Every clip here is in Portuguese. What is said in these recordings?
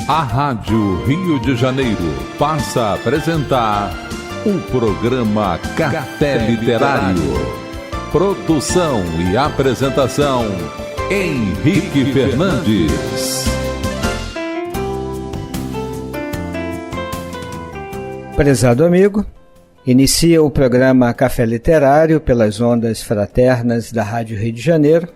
A Rádio Rio de Janeiro passa a apresentar o programa Café Literário. Produção e apresentação, Henrique Fernandes. Prezado amigo, inicia o programa Café Literário pelas ondas fraternas da Rádio Rio de Janeiro.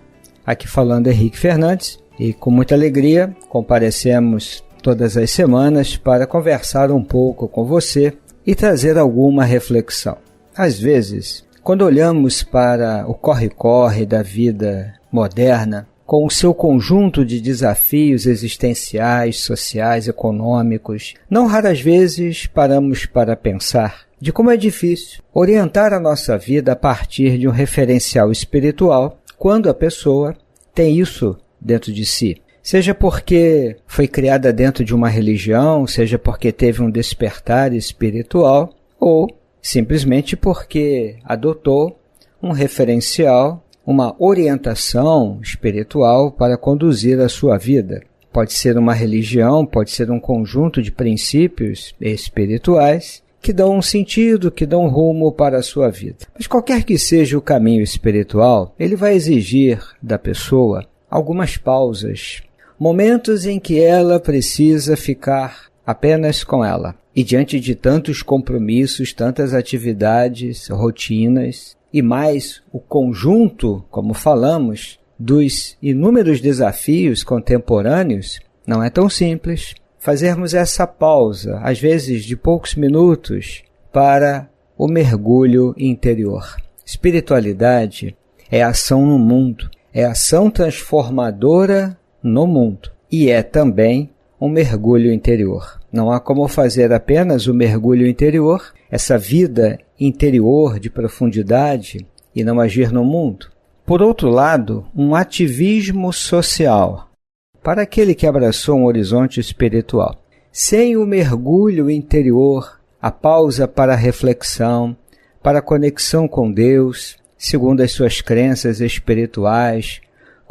Aqui falando Henrique Fernandes, e com muita alegria comparecemos todas as semanas para conversar um pouco com você e trazer alguma reflexão. Às vezes, quando olhamos para o corre-corre da vida moderna, com o seu conjunto de desafios existenciais, sociais, econômicos, não raras vezes paramos para pensar de como é difícil orientar a nossa vida a partir de um referencial espiritual quando a pessoa tem isso dentro de si. Seja porque foi criada dentro de uma religião, seja porque teve um despertar espiritual, ou simplesmente porque adotou um referencial, uma orientação espiritual para conduzir a sua vida. Pode ser uma religião, pode ser um conjunto de princípios espirituais que dão um sentido, que dão um rumo para a sua vida. Mas qualquer que seja o caminho espiritual, ele vai exigir da pessoa algumas pausas, momentos em que ela precisa ficar apenas com ela. E diante de tantos compromissos, tantas atividades, rotinas, e mais o conjunto, como falamos, dos inúmeros desafios contemporâneos, não é tão simples fazermos essa pausa, às vezes de poucos minutos, para o mergulho interior. Espiritualidade é ação no mundo, é ação transformadora no mundo e é também um mergulho interior. Não há como fazer apenas o mergulho interior, essa vida interior de profundidade, e não agir no mundo. Por outro lado, um ativismo social para aquele que abraçou um horizonte espiritual. Sem o mergulho interior, a pausa para a reflexão, para a conexão com Deus, segundo as suas crenças espirituais,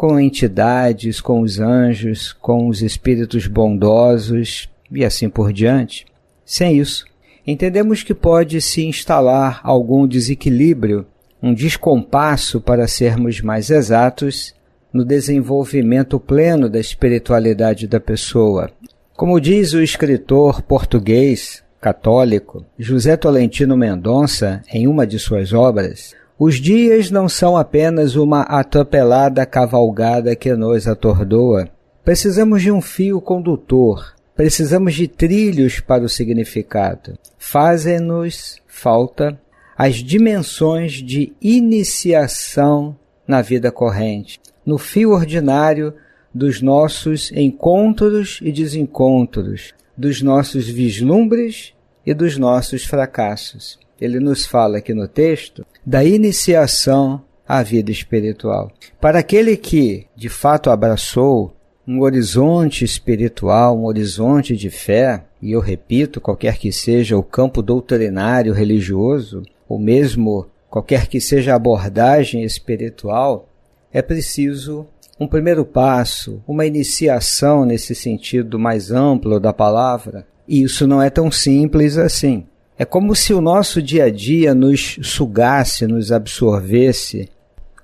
com entidades, com os anjos, com os espíritos bondosos e assim por diante. Sem isso, entendemos que pode se instalar algum desequilíbrio, um descompasso, para sermos mais exatos, no desenvolvimento pleno da espiritualidade da pessoa. Como diz o escritor português católico José Tolentino Mendonça em uma de suas obras, os dias não são apenas uma atropelada cavalgada que nos atordoa. Precisamos de um fio condutor, precisamos de trilhos para o significado. Fazem-nos falta as dimensões de iniciação na vida corrente, no fio ordinário dos nossos encontros e desencontros, dos nossos vislumbres e dos nossos fracassos. Ele nos fala aqui no texto da iniciação à vida espiritual. Para aquele que, de fato, abraçou um horizonte espiritual, um horizonte de fé, e eu repito, qualquer que seja o campo doutrinário religioso, ou mesmo qualquer que seja a abordagem espiritual, é preciso um primeiro passo, uma iniciação nesse sentido mais amplo da palavra. E isso não é tão simples assim. É como se o nosso dia a dia nos sugasse, nos absorvesse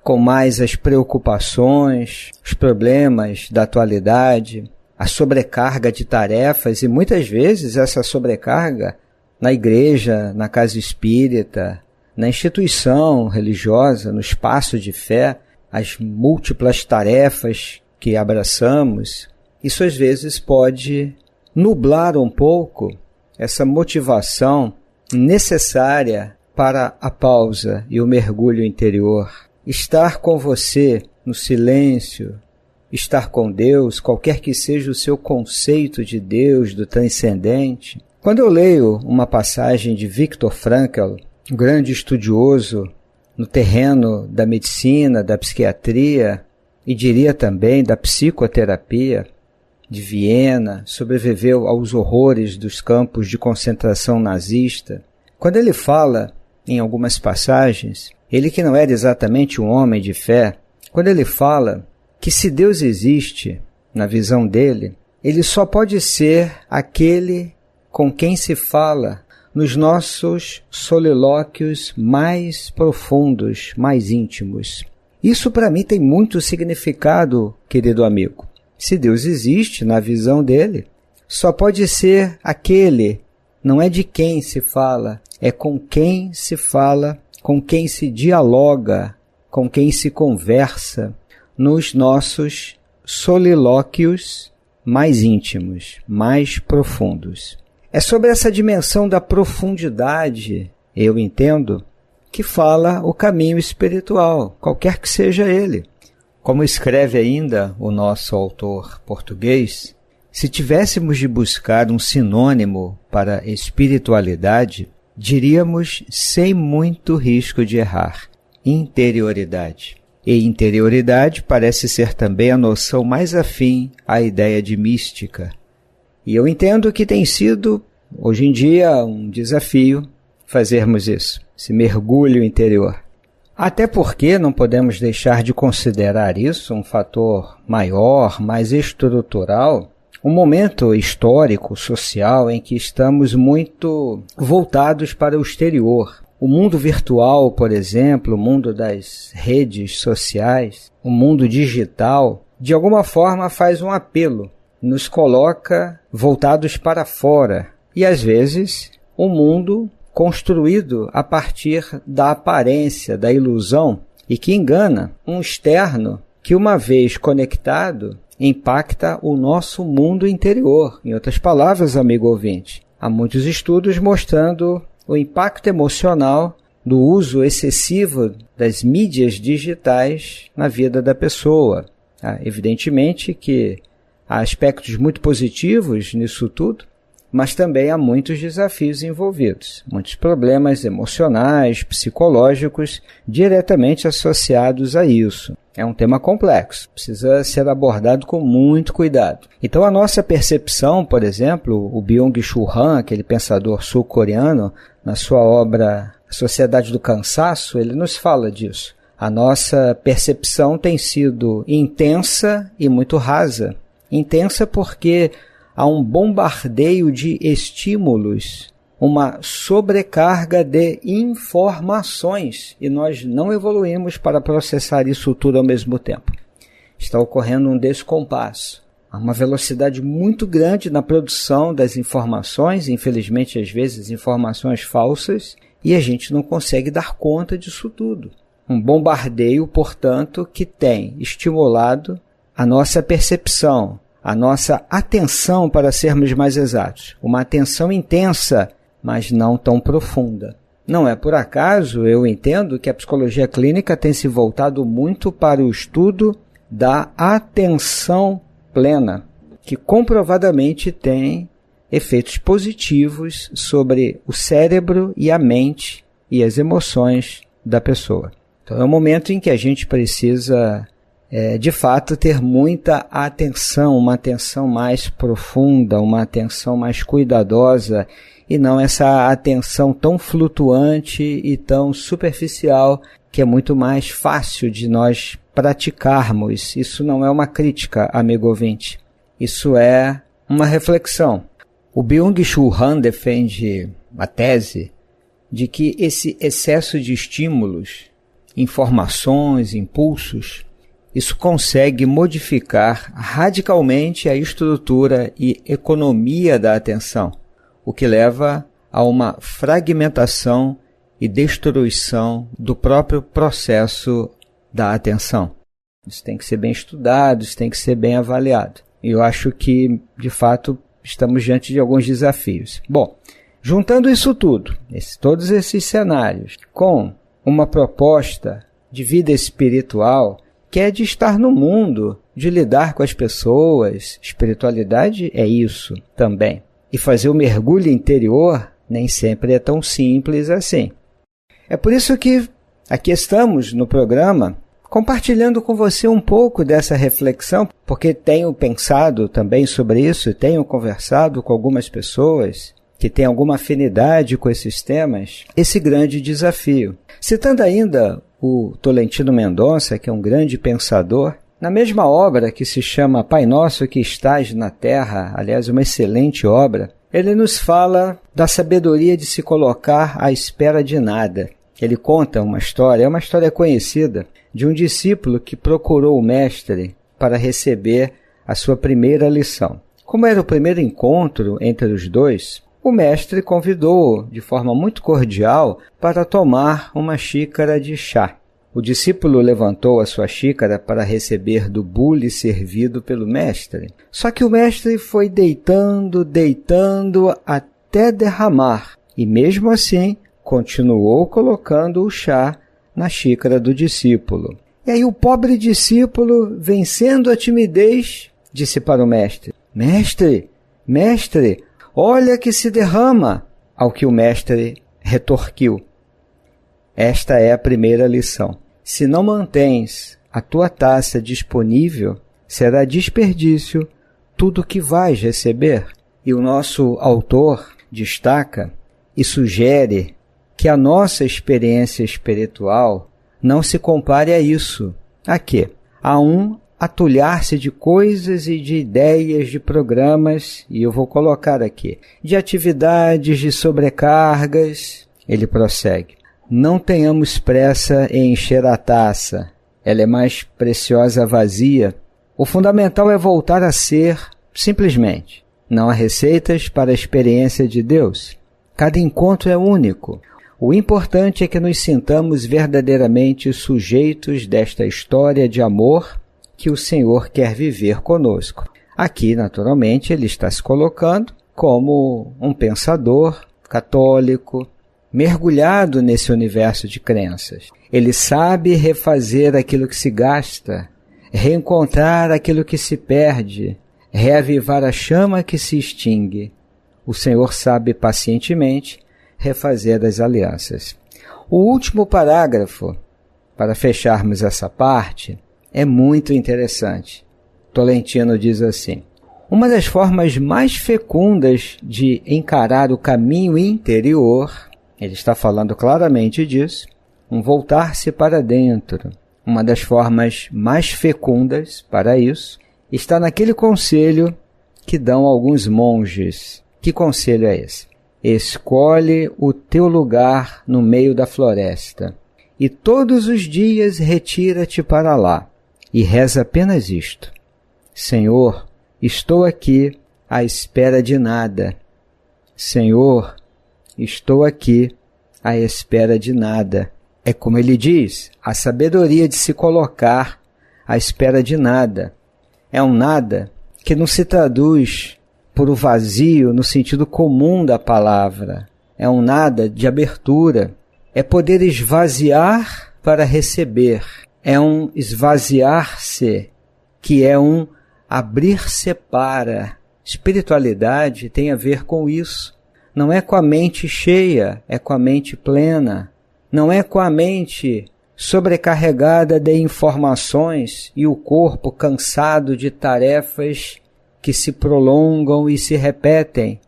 com mais as preocupações, os problemas da atualidade, a sobrecarga de tarefas, e muitas vezes essa sobrecarga na igreja, na casa espírita, na instituição religiosa, no espaço de fé, as múltiplas tarefas que abraçamos, isso às vezes pode nublar um pouco essa motivação necessária para a pausa e o mergulho interior. Estar com você no silêncio, estar com Deus, qualquer que seja o seu conceito de Deus, do transcendente. Quando eu leio uma passagem de Viktor Frankl, um grande estudioso no terreno da medicina, da psiquiatria e diria também da psicoterapia, de Viena, sobreviveu aos horrores dos campos de concentração nazista. Quando ele fala, em algumas passagens, ele que não era exatamente um homem de fé, quando ele fala que se Deus existe, na visão dele, ele só pode ser aquele com quem se fala nos nossos solilóquios mais profundos, mais íntimos. Isso para mim tem muito significado, querido amigo. Se Deus existe, na visão dele, só pode ser aquele, não é de quem se fala, é com quem se fala, com quem se dialoga, com quem se conversa nos nossos solilóquios mais íntimos, mais profundos. É sobre essa dimensão da profundidade, eu entendo, que fala o caminho espiritual, qualquer que seja ele. Como escreve ainda o nosso autor português, se tivéssemos de buscar um sinônimo para espiritualidade, diríamos, sem muito risco de errar, interioridade. E interioridade parece ser também a noção mais afim à ideia de mística. E eu entendo que tem sido, hoje em dia, um desafio fazermos isso, esse mergulho interior. Até porque não podemos deixar de considerar isso um fator maior, mais estrutural, um momento histórico, social, em que estamos muito voltados para o exterior. O mundo virtual, por exemplo, o mundo das redes sociais, o mundo digital, de alguma forma faz um apelo, nos coloca voltados para fora. E às vezes um mundo construído a partir da aparência, da ilusão, e que engana um externo que, uma vez conectado, impacta o nosso mundo interior. Em outras palavras, amigo ouvinte, há muitos estudos mostrando o impacto emocional do uso excessivo das mídias digitais na vida da pessoa. Evidentemente que há aspectos muito positivos nisso tudo, mas também há muitos desafios envolvidos, muitos problemas emocionais, psicológicos, diretamente associados a isso. É um tema complexo, precisa ser abordado com muito cuidado. Então a nossa percepção, por exemplo, o Byung-Chul Han, aquele pensador sul-coreano, na sua obra A Sociedade do Cansaço, ele nos fala disso. A nossa percepção tem sido intensa e muito rasa. Intensa porque há um bombardeio de estímulos, uma sobrecarga de informações, e nós não evoluímos para processar isso tudo ao mesmo tempo. Está ocorrendo um descompasso. Há uma velocidade muito grande na produção das informações, infelizmente às vezes informações falsas, e a gente não consegue dar conta disso tudo. Um bombardeio, portanto, que tem estimulado a nossa percepção, a nossa atenção, para sermos mais exatos. Uma atenção intensa, mas não tão profunda. Não é por acaso, eu entendo, que a psicologia clínica tem se voltado muito para o estudo da atenção plena, que comprovadamente tem efeitos positivos sobre o cérebro e a mente e as emoções da pessoa. Então é um momento em que a gente precisa, de fato, ter muita atenção, uma atenção mais profunda, uma atenção mais cuidadosa, e não essa atenção tão flutuante e tão superficial, que é muito mais fácil de nós praticarmos. Isso não é uma crítica, amigo ouvinte. Isso é uma reflexão. O Byung-Chul Han defende a tese de que esse excesso de estímulos, informações, impulsos, isso consegue modificar radicalmente a estrutura e economia da atenção, o que leva a uma fragmentação e destruição do próprio processo da atenção. Isso tem que ser bem estudado, isso tem que ser bem avaliado. E eu acho que, de fato, estamos diante de alguns desafios. Bom, juntando isso tudo, todos esses cenários, com uma proposta de vida espiritual, que é de estar no mundo, de lidar com as pessoas, espiritualidade é isso também. E fazer o mergulho interior nem sempre é tão simples assim. É por isso que aqui estamos no programa compartilhando com você um pouco dessa reflexão, porque tenho pensado também sobre isso, tenho conversado com algumas pessoas que têm alguma afinidade com esses temas, esse grande desafio. Citando ainda o Tolentino Mendonça, que é um grande pensador, Na mesma obra que se chama Pai Nosso que Estás na Terra, aliás, uma excelente obra, ele nos fala da sabedoria de se colocar à espera de nada. Ele conta uma história, é uma história conhecida, de um discípulo que procurou o mestre para receber a sua primeira lição. Como era o primeiro encontro entre os dois, o mestre convidou-o de forma muito cordial para tomar uma xícara de chá. O discípulo levantou a sua xícara para receber do bule servido pelo mestre. Só que o mestre foi deitando até derramar, e mesmo assim continuou colocando o chá na xícara do discípulo. E aí o pobre discípulo, vencendo a timidez, disse para o mestre: Mestre, olha que se derrama! Ao que o mestre retorquiu: esta é a primeira lição. Se não mantens a tua taça disponível, será desperdício tudo que vais receber. E o nosso autor destaca e sugere que a nossa experiência espiritual não se compare a isso. A quê? A atulhar-se de coisas e de ideias, de programas, e eu vou colocar aqui, de atividades, de sobrecargas. Ele prossegue: não tenhamos pressa em encher a taça, ela é mais preciosa vazia. O fundamental é voltar a ser, simplesmente. Não há receitas para a experiência de Deus. Cada encontro é único. O importante é que nos sintamos verdadeiramente sujeitos desta história de amor que o Senhor quer viver conosco. Aqui, naturalmente, ele está se colocando como um pensador católico, mergulhado nesse universo de crenças. Ele sabe refazer aquilo que se gasta, reencontrar aquilo que se perde, reavivar a chama que se extingue. O Senhor sabe pacientemente refazer as alianças. O último parágrafo, para fecharmos essa parte, é muito interessante. Tolentino diz assim: uma das formas mais fecundas de encarar o caminho interior, ele está falando claramente disso, um voltar-se para dentro. Uma das formas mais fecundas para isso está naquele conselho que dão alguns monges. Que conselho é esse? Escolhe o teu lugar no meio da floresta e todos os dias retira-te para lá e reza apenas isto: Senhor, estou aqui à espera de nada. Senhor, estou aqui à espera de nada. É como ele diz, a sabedoria de se colocar à espera de nada. É um nada que não se traduz por o vazio no sentido comum da palavra. É um nada de abertura. É poder esvaziar para receber. É um esvaziar-se, que é um abrir-se para. Espiritualidade tem a ver com isso. Não é com a mente cheia, é com a mente plena. Não é com a mente sobrecarregada de informações e o corpo cansado de tarefas que se prolongam e se repetem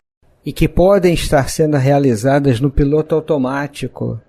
e que podem estar sendo realizadas no piloto automático,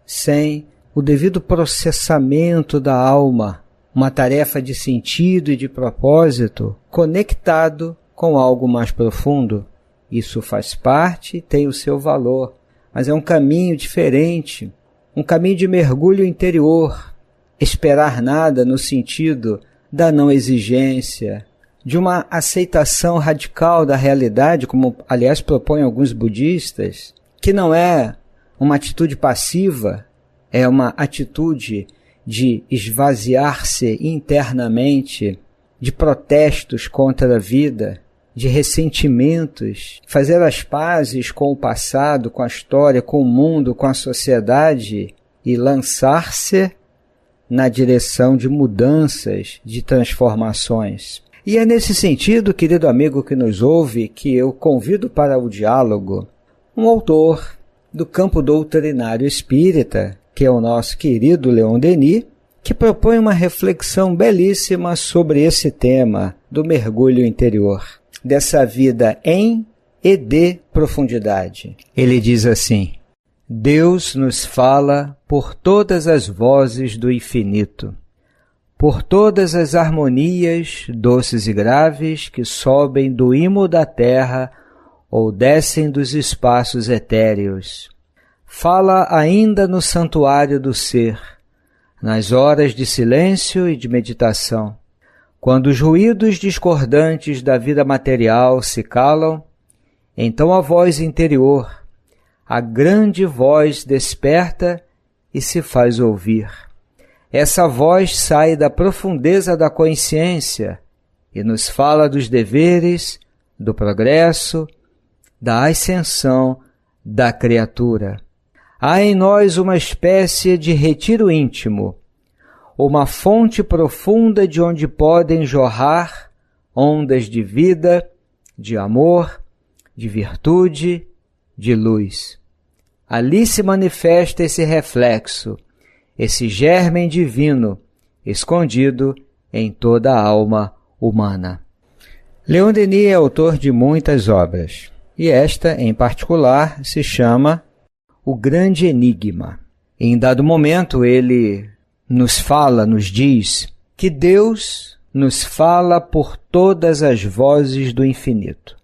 sem o devido processamento da alma, uma tarefa de sentido e de propósito conectado com algo mais profundo. Isso faz parte e tem o seu valor, mas é um caminho diferente, um caminho de mergulho interior. Esperar nada no sentido da não exigência, de uma aceitação radical da realidade, como aliás propõem alguns budistas, que não é uma atitude passiva, é uma atitude de esvaziar-se internamente, de protestos contra a vida, de ressentimentos, fazer as pazes com o passado, com a história, com o mundo, com a sociedade e lançar-se na direção de mudanças, de transformações. E é nesse sentido, querido amigo que nos ouve, que eu convido para o diálogo um autor do campo doutrinário espírita, que é o nosso querido Leon Denis, que propõe uma reflexão belíssima sobre esse tema do mergulho interior, dessa vida em e de profundidade. Ele diz assim: Deus nos fala por todas as vozes do infinito, por todas as harmonias doces e graves que sobem do imo da terra ou descem dos espaços etéreos. Fala ainda no santuário do ser, nas horas de silêncio e de meditação, quando os ruídos discordantes da vida material se calam, então a voz interior, a grande voz desperta e se faz ouvir. Essa voz sai da profundeza da consciência e nos fala dos deveres, do progresso, da ascensão da criatura. Há em nós uma espécie de retiro íntimo, uma fonte profunda de onde podem jorrar ondas de vida, de amor, de virtude, de luz. Ali se manifesta esse reflexo, esse germen divino, escondido em toda a alma humana. Leon Denis é autor de muitas obras, e esta, em particular, se chama O Grande Enigma. Em dado momento, ele nos diz que Deus nos fala por todas as vozes do infinito,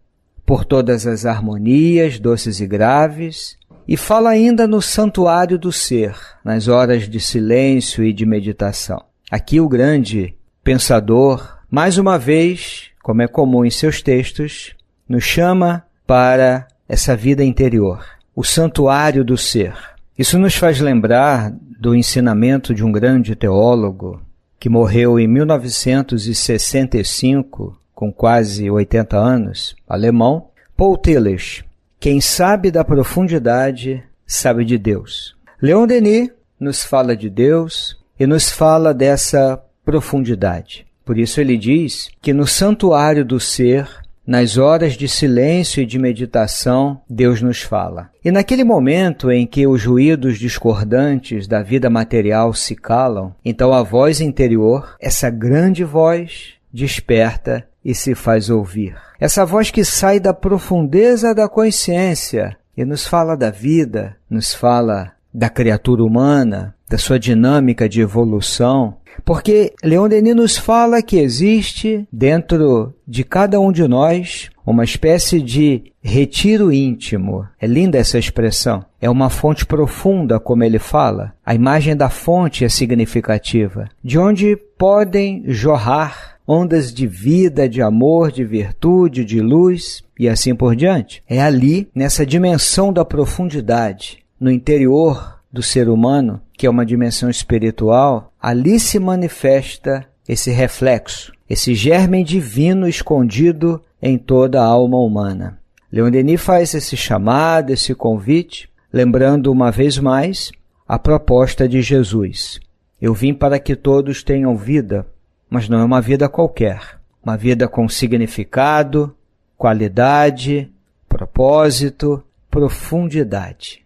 por todas as harmonias doces e graves, e fala ainda no santuário do ser, nas horas de silêncio e de meditação. Aqui o grande pensador, mais uma vez, como é comum em seus textos, nos chama para essa vida interior, o santuário do ser. Isso nos faz lembrar do ensinamento de um grande teólogo que morreu em 1965, com quase 80 anos, alemão, Paul Tillich. Quem sabe da profundidade, sabe de Deus. Leon Denis nos fala de Deus e nos fala dessa profundidade. Por isso ele diz que no santuário do ser, nas horas de silêncio e de meditação, Deus nos fala. E naquele momento em que os ruídos discordantes da vida material se calam, então a voz interior, essa grande voz, desperta e se faz ouvir. Essa voz que sai da profundeza da consciência e nos fala da vida, nos fala da criatura humana, da sua dinâmica de evolução, porque Leon Denis nos fala que existe dentro de cada um de nós uma espécie de retiro íntimo. É linda essa expressão. É uma fonte profunda, como ele fala. A imagem da fonte é significativa, de onde podem jorrar ondas de vida, de amor, de virtude, de luz e assim por diante. É ali, nessa dimensão da profundidade, no interior do ser humano, que é uma dimensão espiritual, ali se manifesta esse reflexo, esse germen divino escondido em toda a alma humana. Leon Denis faz esse chamado, esse convite, lembrando uma vez mais a proposta de Jesus. Eu vim para que todos tenham vida, mas não é uma vida qualquer. Uma vida com significado, qualidade, propósito, profundidade.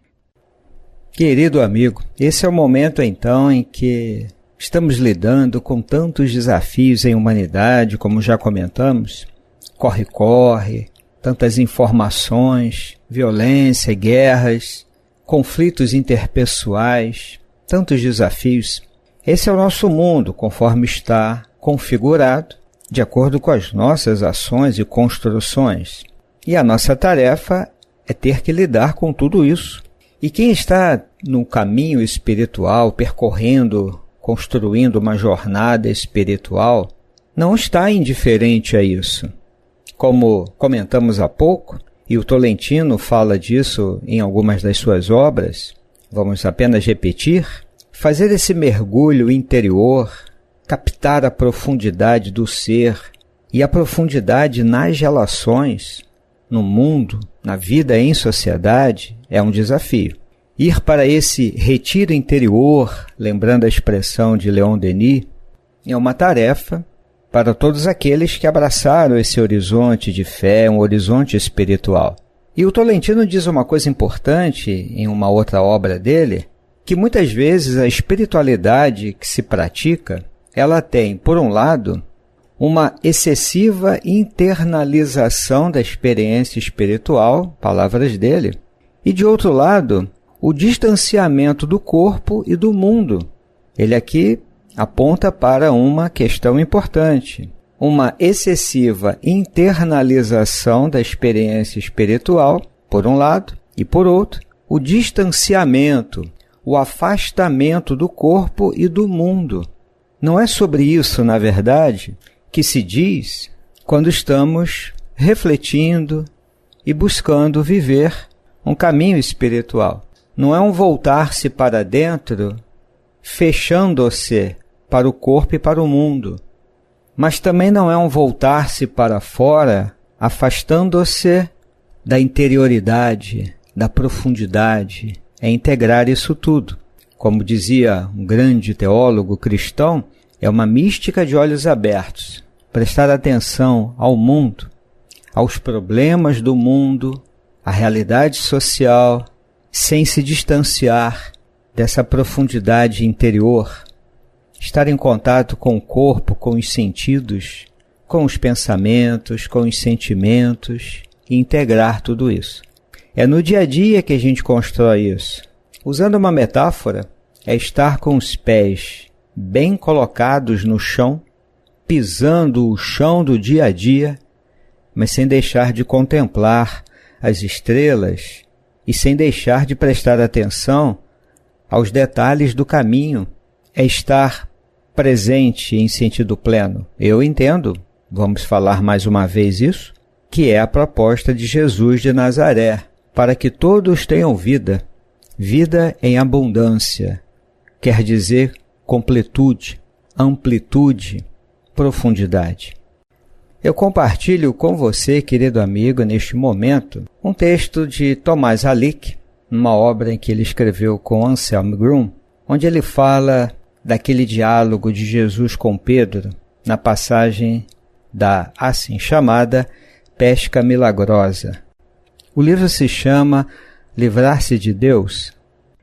Querido amigo, esse é o momento então em que estamos lidando com tantos desafios em humanidade, como já comentamos. Corre-corre, tantas informações, violência, guerras, conflitos interpessoais, tantos desafios. Esse é o nosso mundo, conforme está configurado, de acordo com as nossas ações e construções. E a nossa tarefa é ter que lidar com tudo isso. E quem está no caminho espiritual, percorrendo, construindo uma jornada espiritual, não está indiferente a isso. Como comentamos há pouco, e o Tolentino fala disso em algumas das suas obras, vamos apenas repetir, fazer esse mergulho interior, captar a profundidade do ser e a profundidade nas relações, no mundo, na vida em sociedade, é um desafio. Ir para esse retiro interior, lembrando a expressão de Leon Denis, é uma tarefa para todos aqueles que abraçaram esse horizonte de fé, um horizonte espiritual. E o Tolentino diz uma coisa importante em uma outra obra dele, que muitas vezes a espiritualidade que se pratica, ela tem, por um lado, uma excessiva internalização da experiência espiritual, palavras dele, e de outro lado, o distanciamento do corpo e do mundo. Ele aqui aponta para uma questão importante, uma excessiva internalização da experiência espiritual, por um lado, e por outro, o distanciamento, o afastamento do corpo e do mundo. Não é sobre isso, na verdade, que se diz quando estamos refletindo e buscando viver um caminho espiritual. Não é um voltar-se para dentro, fechando-se para o corpo e para o mundo, mas também não é um voltar-se para fora, afastando-se da interioridade, da profundidade. É integrar isso tudo. Como dizia um grande teólogo cristão, é uma mística de olhos abertos. Prestar atenção ao mundo, aos problemas do mundo, à realidade social, sem se distanciar dessa profundidade interior. Estar em contato com o corpo, com os sentidos, com os pensamentos, com os sentimentos e integrar tudo isso. É no dia a dia que a gente constrói isso. Usando uma metáfora, é estar com os pés bem colocados no chão, pisando o chão do dia a dia, mas sem deixar de contemplar as estrelas e sem deixar de prestar atenção aos detalhes do caminho. É estar presente em sentido pleno. Eu entendo, vamos falar mais uma vez isso, que é a proposta de Jesus de Nazaré, para que todos tenham vida, vida em abundância, quer dizer completude, amplitude, profundidade. Eu compartilho com você, querido amigo, neste momento, um texto de Tomás Halick, numa obra em que ele escreveu com Anselm Grun, onde ele fala daquele diálogo de Jesus com Pedro, na passagem da assim chamada pesca milagrosa. O livro se chama Livrar-se de Deus.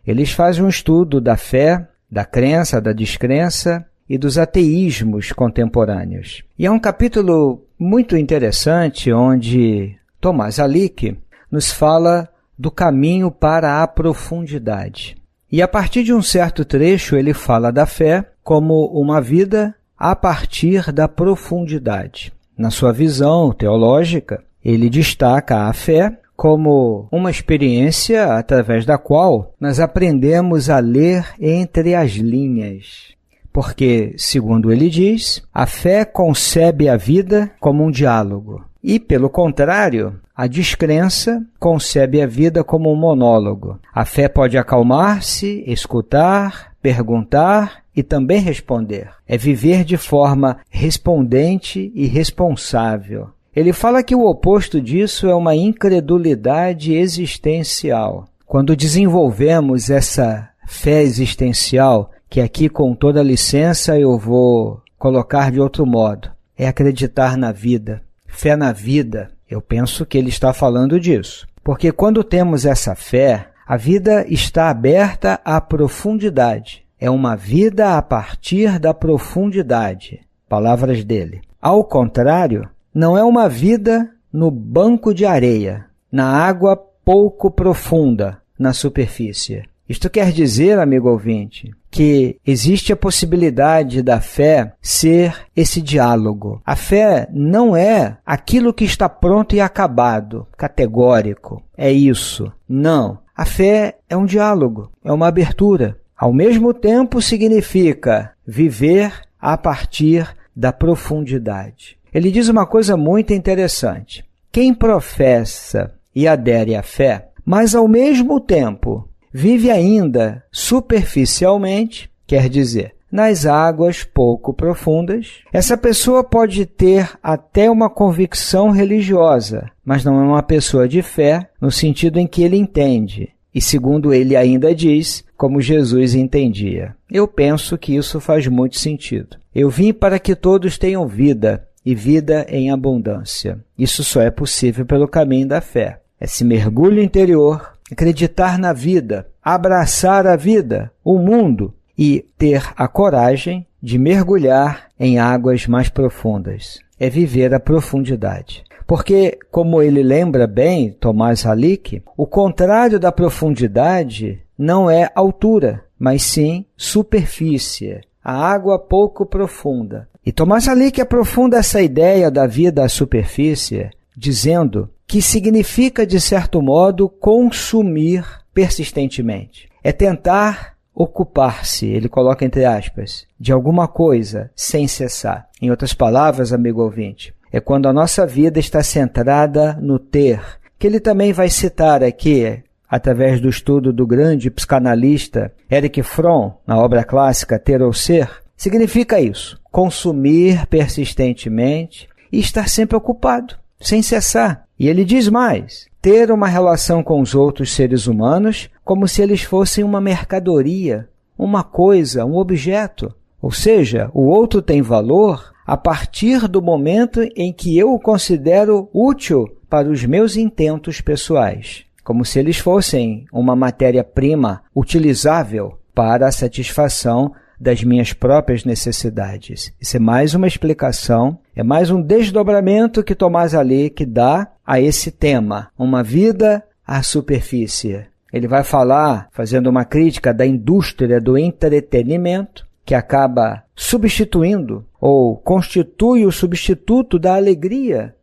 Eles fazem um estudo da fé, da crença, da descrença e dos ateísmos contemporâneos. E é um capítulo muito interessante onde Tomás Halick nos fala do caminho para a profundidade. E a partir de um certo trecho ele fala da fé como uma vida a partir da profundidade. Na sua visão teológica, ele destaca a fé como uma experiência através da qual nós aprendemos a ler entre as linhas. Porque, segundo ele diz, a fé concebe a vida como um diálogo. E, pelo contrário, a descrença concebe a vida como um monólogo. A fé pode acalmar-se, escutar, perguntar e também responder. É viver de forma respondente e responsável. Ele fala que o oposto disso é uma incredulidade existencial. Quando desenvolvemos essa fé existencial, que aqui com toda licença eu vou colocar de outro modo, é acreditar na vida, fé na vida. Eu penso que ele está falando disso. Porque quando temos essa fé, a vida está aberta à profundidade. É uma vida a partir da profundidade. Palavras dele. Ao contrário, não é uma vida no banco de areia, na água pouco profunda, na superfície. Isto quer dizer, amigo ouvinte, que existe a possibilidade da fé ser esse diálogo. A fé não é aquilo que está pronto e acabado, categórico. É isso. Não. A fé é um diálogo, é uma abertura. Ao mesmo tempo significa viver a partir da profundidade. Ele diz uma coisa muito interessante. Quem professa e adere à fé, mas ao mesmo tempo vive ainda superficialmente, quer dizer, nas águas pouco profundas, essa pessoa pode ter até uma convicção religiosa, mas não é uma pessoa de fé no sentido em que ele entende. E segundo ele ainda diz, como Jesus entendia. Eu penso que isso faz muito sentido. Eu vim para que todos tenham vida, e vida em abundância. Isso só é possível pelo caminho da fé. Esse mergulho interior, acreditar na vida, abraçar a vida, o mundo e ter a coragem de mergulhar em águas mais profundas. É viver a profundidade. Porque, como ele lembra bem, Tomás Halick, o contrário da profundidade não é altura, mas sim superfície. a água pouco profunda. E Tomás Alick aprofunda essa ideia da vida à superfície, dizendo que significa, de certo modo, consumir persistentemente. É tentar ocupar-se, ele coloca entre aspas, de alguma coisa sem cessar. Em outras palavras, amigo ouvinte, é quando a nossa vida está centrada no ter, que ele também vai citar aqui, através do estudo do grande psicanalista Erich Fromm, na obra clássica Ter ou Ser, significa isso, consumir persistentemente e estar sempre ocupado, sem cessar. E ele diz mais, ter uma relação com os outros seres humanos como se eles fossem uma mercadoria, uma coisa, um objeto. Ou seja, o outro tem valor a partir do momento em que eu o considero útil para os meus intentos pessoais, como se eles fossem uma matéria-prima utilizável para a satisfação das minhas próprias necessidades. Isso é mais uma explicação, é mais um desdobramento que Tomás Alick dá a esse tema, uma vida à superfície. Ele vai falar, fazendo uma crítica da indústria do entretenimento, que acaba substituindo ou constitui o substituto da alegria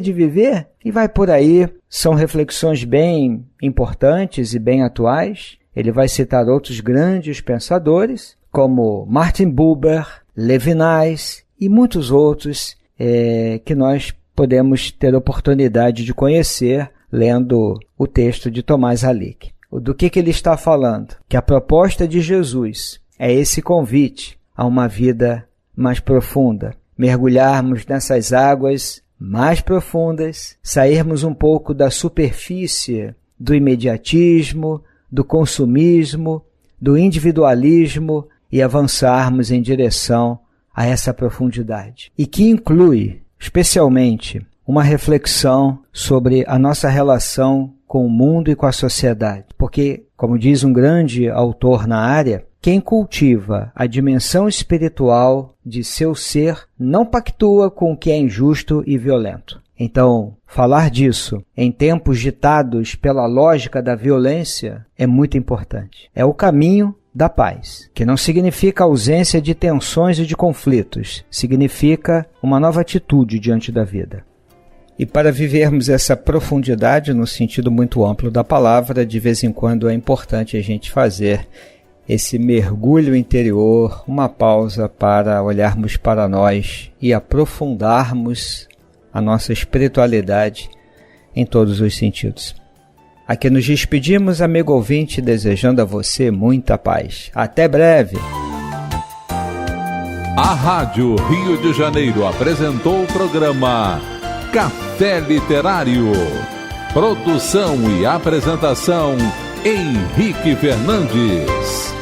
de viver, e vai por aí. São reflexões bem importantes e bem atuais. Ele vai citar outros grandes pensadores, como Martin Buber, Levinas e muitos outros que nós podemos ter oportunidade de conhecer lendo o texto de Tomás Alick. Do que ele está falando? Que a proposta de Jesus é esse convite a uma vida mais profunda, mergulharmos nessas águas mais profundas, sairmos um pouco da superfície do imediatismo, do consumismo, do individualismo e avançarmos em direção a essa profundidade. E que inclui, especialmente, uma reflexão sobre a nossa relação com o mundo e com a sociedade. Porque, como diz um grande autor na área, quem cultiva a dimensão espiritual de seu ser não pactua com o que é injusto e violento. Então, falar disso em tempos ditados pela lógica da violência é muito importante. É o caminho da paz, que não significa ausência de tensões e de conflitos, significa uma nova atitude diante da vida. E para vivermos essa profundidade no sentido muito amplo da palavra, de vez em quando é importante a gente fazer esse mergulho interior, uma pausa para olharmos para nós e aprofundarmos a nossa espiritualidade em todos os sentidos. Aqui nos despedimos, amigo ouvinte, desejando a você muita paz. Até breve! A Rádio Rio de Janeiro apresentou o programa Café Literário. Produção e apresentação, Henrique Fernandes.